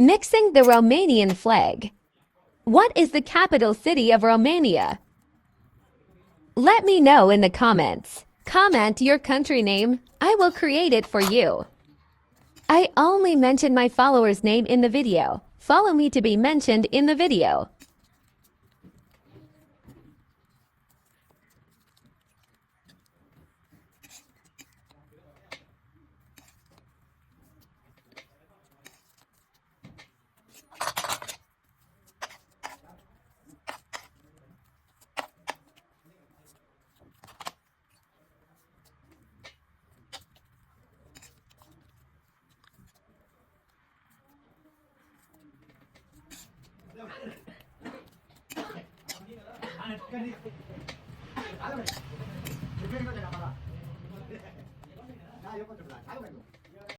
Mixing the Romanian flag. What is the capital city of Romania? Let me know in the comments. Comment your country name. I will create it for you. I only mention my follower's name in the video. Follow me to be mentioned in the video.